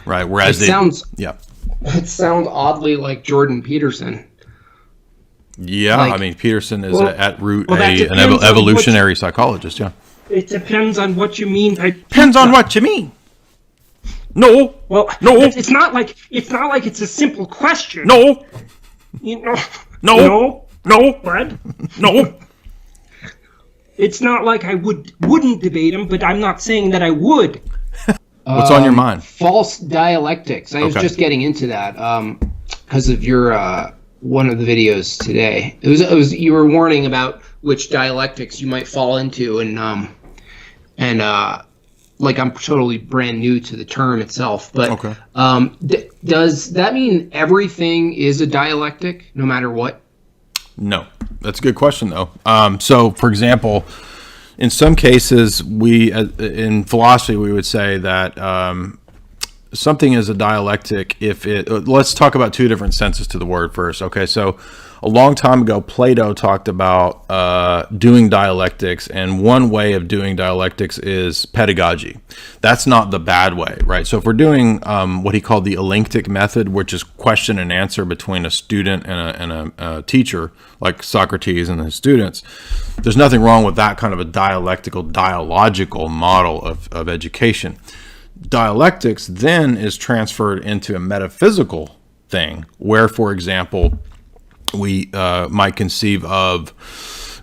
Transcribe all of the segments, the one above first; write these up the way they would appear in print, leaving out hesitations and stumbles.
right? Whereas it sounds oddly like Jordan Peterson. Yeah, I mean, Peterson is at root an evolutionary psychologist. Yeah, it depends on what you mean by pizza. Depends on what you mean. No. Well, no. It's not like it's a simple question. No. You know. No. Brad. No. It's not like I wouldn't debate him, but I'm not saying that I would. What's on your mind? False dialectics. I was just getting into that because of your one of the videos today. It was you were warning about which dialectics you might fall into, and like I'm totally brand new to the term itself, but does that mean everything is a dialectic no matter what? No, that's a good question though. So, for example, in some cases, in philosophy we would say that something is a dialectic if it. Let's talk about two different senses to the word first. Okay, so a long time ago, Plato talked about doing dialectics, and one way of doing dialectics is pedagogy. That's not the bad way, right? So if we're doing what he called the Dialectic method, which is question and answer between a student and a teacher, like Socrates and his students, there's nothing wrong with that kind of a dialogical model of education. Dialectics then is transferred into a metaphysical thing, where, for example, we might conceive of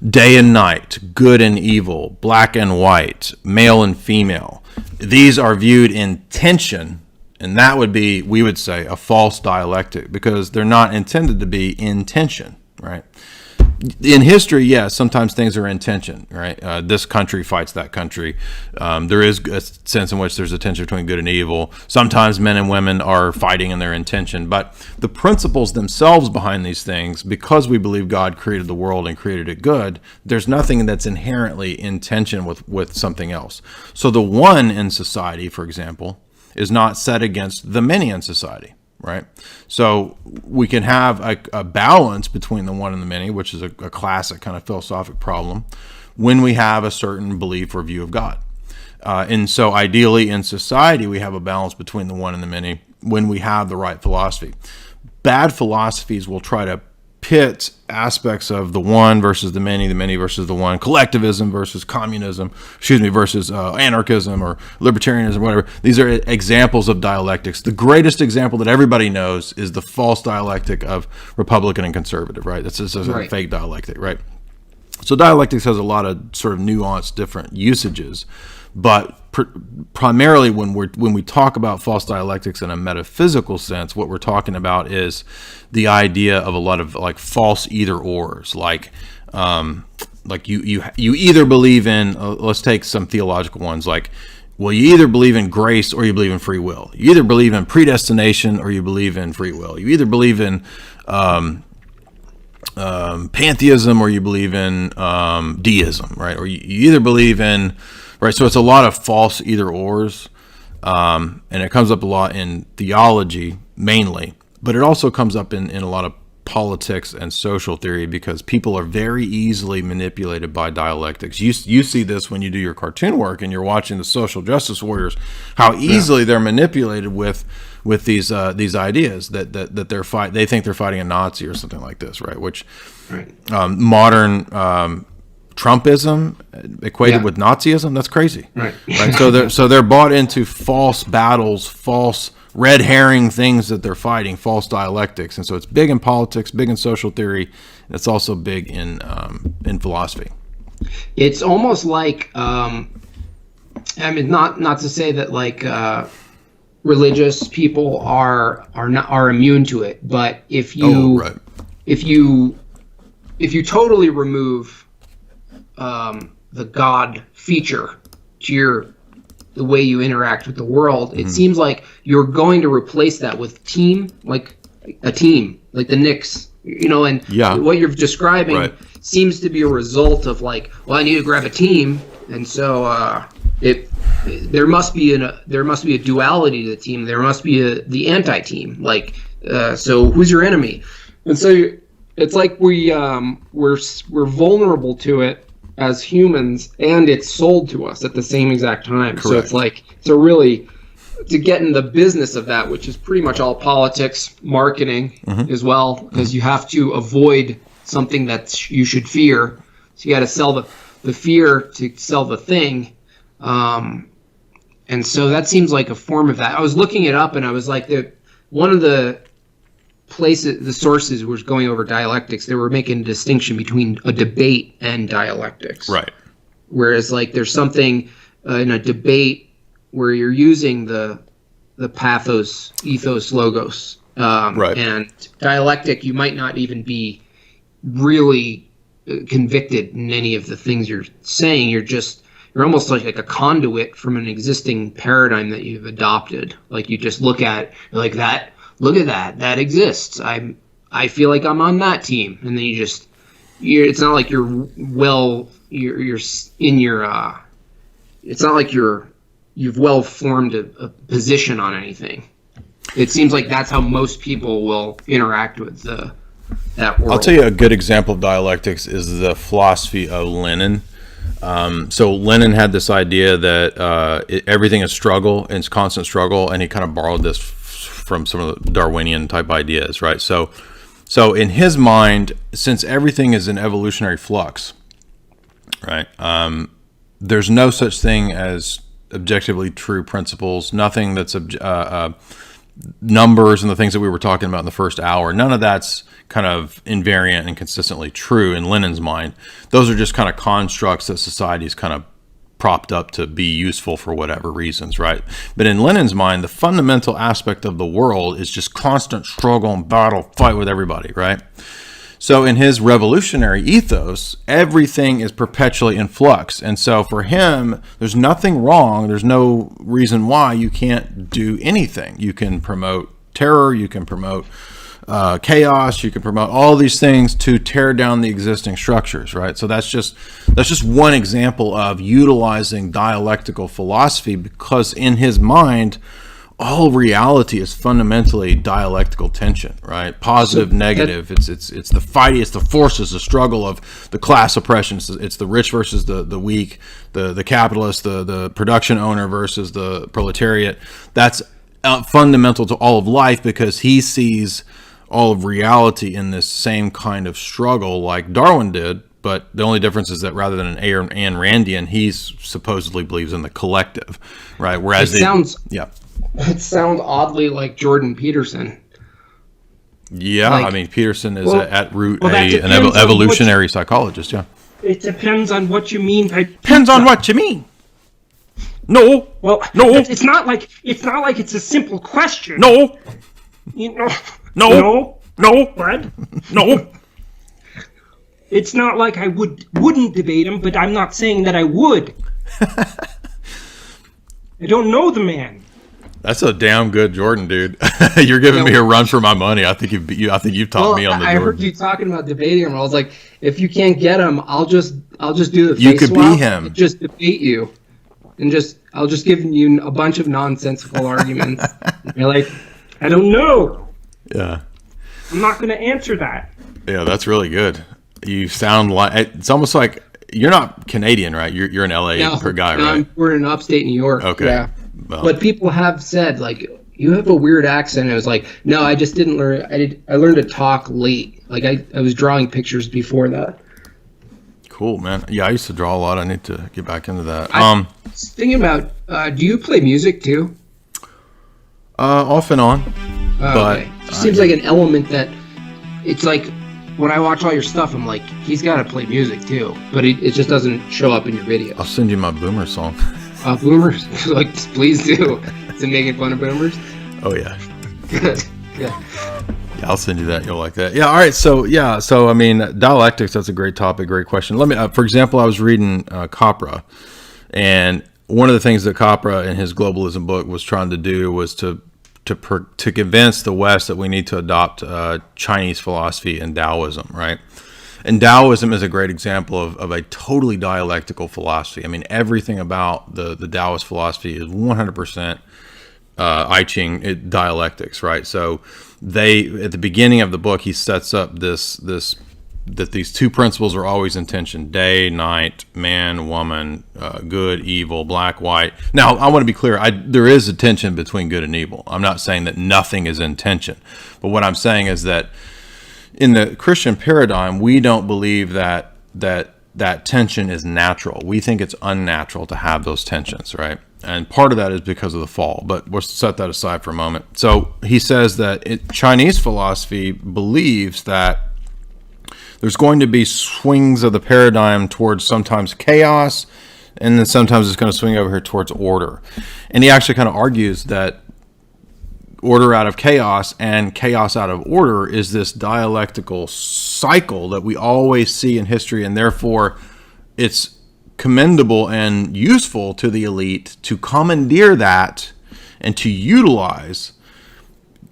day and night, good and evil, black and white, male and female. These are viewed in tension, and that would be, we would say, a false dialectic, because they're not intended to be in tension, right? In history, yes, sometimes things are in tension, right? This country fights that country. There is a sense in which there's a tension between good and evil. Sometimes men and women are fighting and they're in tension. But the principles themselves behind these things, because we believe God created the world and created it good, there's nothing that's inherently in tension with something else. So the one in society, for example, is not set against the many in society. Right, so we can have a balance between the one and the many, which is a classic kind of philosophic problem, when we have a certain belief or view of God. And so ideally in society, we have a balance between the one and the many when we have the right philosophy. Bad philosophies will try to pit aspects of the one versus the many versus the one, collectivism versus communism, versus anarchism or libertarianism, whatever. These are examples of dialectics. The greatest example that everybody knows is the false dialectic of Republican and conservative, right? That's just a fake dialectic, right? So dialectics has a lot of sort of nuanced different usages, but primarily when we talk about false dialectics in a metaphysical sense, what we're talking about is the idea of a lot of like false either ors, like you either believe in let's take some theological ones, like, well, you either believe in grace or you believe in free will. You either believe in predestination or you believe in free will. You either believe in pantheism or you believe in deism, right? Or you either believe in, right? So it's a lot of false either ors, and it comes up a lot in theology mainly, but it also comes up in a lot of politics and social theory, because people are very easily manipulated by dialectics. You see this when you do your cartoon work and you're watching the social justice warriors, how easily they're manipulated with these ideas that they think they're fighting a Nazi or something like this, right? Which modern Trumpism equated with Nazism, that's crazy, right? So they're bought into false battles, false red herring things that they're fighting, false dialectics. And so it's big in politics, big in social theory, and it's also big in philosophy. It's almost like I mean, not to say that like religious people are immune to it, but if you totally remove the God feature to the way you interact with the world, it seems like you're going to replace that with like a team, like the Knicks, and what you're describing seems to be a result of like, well, I need to grab a team, and so there must be a duality to the team. There must be the anti-team, like so who's your enemy? And so it's like we're vulnerable to it as humans, and it's sold to us at the same exact time. Correct. So it's like it's a really to get in the business of that, which is pretty much all politics, marketing as well, because you have to avoid something that you should fear. So you got to sell the fear to sell the thing. And so that seems like a form of that. I was looking it up and I was like, one of the places, the sources was going over dialectics. They were making a distinction between a debate and dialectics. Right. Whereas like there's something in a debate where you're using the pathos, ethos, logos. Right. And dialectic, you might not even be really convicted in any of the things you're saying. You're almost like a conduit from an existing paradigm that you've adopted. Like you just look at like that. Look at that exists. I feel like I'm on that team, and then it's not like you're in your. It's not like you've well formed a position on anything. It seems like that's how most people will interact with that world. I'll tell you a good example of dialectics is the philosophy of Lenin. So Lenin had this idea that everything is struggle, and it's constant struggle, and he kind of borrowed this from some of the Darwinian type ideas, right? So in his mind, since everything is in evolutionary flux, right? There's no such thing as objectively true principles. Nothing that's numbers and the things that we were talking about in the first hour. None of that's kind of invariant and consistently true in Lenin's mind. Those are just kind of constructs that society's kind of propped up to be useful for whatever reasons, right? But in Lenin's mind, the fundamental aspect of the world is just constant struggle and battle, fight with everybody, right? So in his revolutionary ethos, everything is perpetually in flux. And so for him, there's nothing wrong. There's no reason why you can't do anything. You can promote terror. You can promote chaos. You can promote all these things to tear down the existing structures, right? So that's just one example of utilizing dialectical philosophy, because in his mind, all reality is fundamentally dialectical tension, right? Positive, negative. It's the fight. It's the forces, the struggle of the class oppression. It's the rich versus the weak, the capitalist, the production owner versus the proletariat. That's fundamental to all of life, because he sees all of reality in this same kind of struggle like Darwin did. But the only difference is that rather than an Ayn Randian, he supposedly believes in the collective, right? Whereas it sounds oddly like Jordan Peterson. Yeah, like, I mean, Peterson is at root an depends evolutionary psychologist. Yeah, it depends on what you mean by depends on what you mean. No. Well, no. It's not like it's a simple question. No. You know. No. No. What? No. It's not like I wouldn't debate him, but I'm not saying that I would. I don't know the man. That's a damn good Jordan, dude. You're giving me a run for my money. I think you've taught me on the Jordan. I heard you talking about debating him. I was like, if you can't get him, I'll just do the face You could swap be him. and just debate you, and I'll just give you a bunch of nonsensical arguments. You're like, I don't know. Yeah. I'm not going to answer that. Yeah, that's really good. You sound like, it's almost like you're not Canadian, right? You're an LA guy, right? We're in upstate New York. Okay. Yeah. Well, but people have said, like, you have a weird accent. I was like, no, I just didn't learn. I learned to talk late. Like I was drawing pictures before that. Cool, man. Yeah, I used to draw a lot. I need to get back into that. I was thinking about, do you play music too? Off and on. But okay. It seems like an element that it's like when I watch all your stuff, I'm like, he's got to play music too, but it just doesn't show up in your videos. I'll send you my Boomer song. Boomers? Like, please do. Is it making fun of boomers? Oh yeah. Good. Yeah. Yeah, I'll send you that. You'll like that. Yeah. All right. So I mean, dialectics. That's a great topic. Great question. Let me. For example, I was reading Capra, and one of the things that Capra in his Globalism book was trying to do was to convince the West that we need to adopt Chinese philosophy and Taoism, right? And Taoism is a great example of a totally dialectical philosophy. I mean, everything about the Taoist philosophy is 100% I Ching dialectics, right? So at the beginning of the book, he sets up this that these two principles are always in tension: day, night, man, woman, good, evil, black, white. Now, I want to be clear. There is a tension between good and evil. I'm not saying that nothing is in tension, but what I'm saying is that in the Christian paradigm, we don't believe that tension is natural. We think it's unnatural to have those tensions, right? And part of that is because of the fall, but we'll set that aside for a moment. So he says that Chinese philosophy believes that there's going to be swings of the paradigm towards sometimes chaos, and then sometimes it's going to swing over here towards order. And he actually kind of argues that order out of chaos and chaos out of order is this dialectical cycle that we always see in history, and therefore it's commendable and useful to the elite to commandeer that and to utilize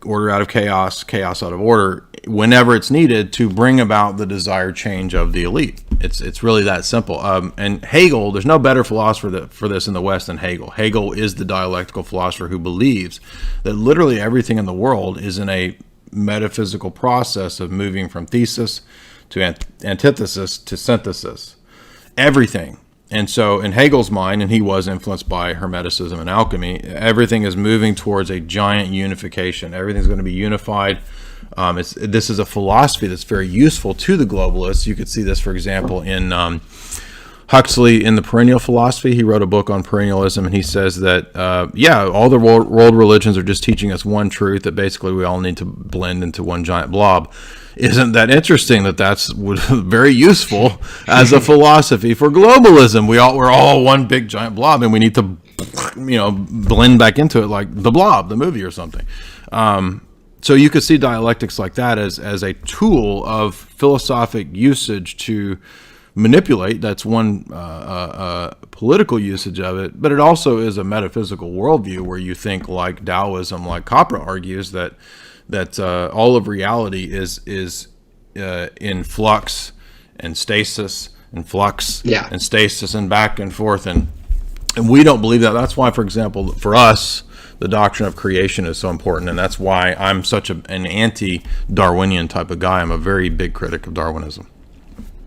order out of chaos, chaos out of order, whenever it's needed to bring about the desired change of the elite. It's really that simple. And Hegel, there's no better philosopher for this in the West than Hegel. Hegel is the dialectical philosopher who believes that literally everything in the world is in a metaphysical process of moving from thesis to antithesis to synthesis. Everything. And so in Hegel's mind, and he was influenced by Hermeticism and alchemy, everything is moving towards a giant unification. Everything's going to be unified. This is a philosophy that's very useful to the globalists. You could see this, for example, in Huxley in the Perennial Philosophy. He wrote a book on perennialism, and he says that, all the world religions are just teaching us one truth, that basically we all need to blend into one giant blob. Isn't that interesting that that's very useful as a philosophy for globalism? We're all one big giant blob, and we need to, blend back into it like The Blob, the movie or something. So you could see dialectics like that as a tool of philosophic usage to manipulate. That's one political usage of it, but it also is a metaphysical worldview where you think like Taoism, like Capra argues that all of reality is in flux and stasis and flux and stasis and back and forth, and we don't believe that. That's why, for example, for us, the doctrine of creation is so important, and that's why I'm such an anti-Darwinian type of guy. I'm a very big critic of Darwinism.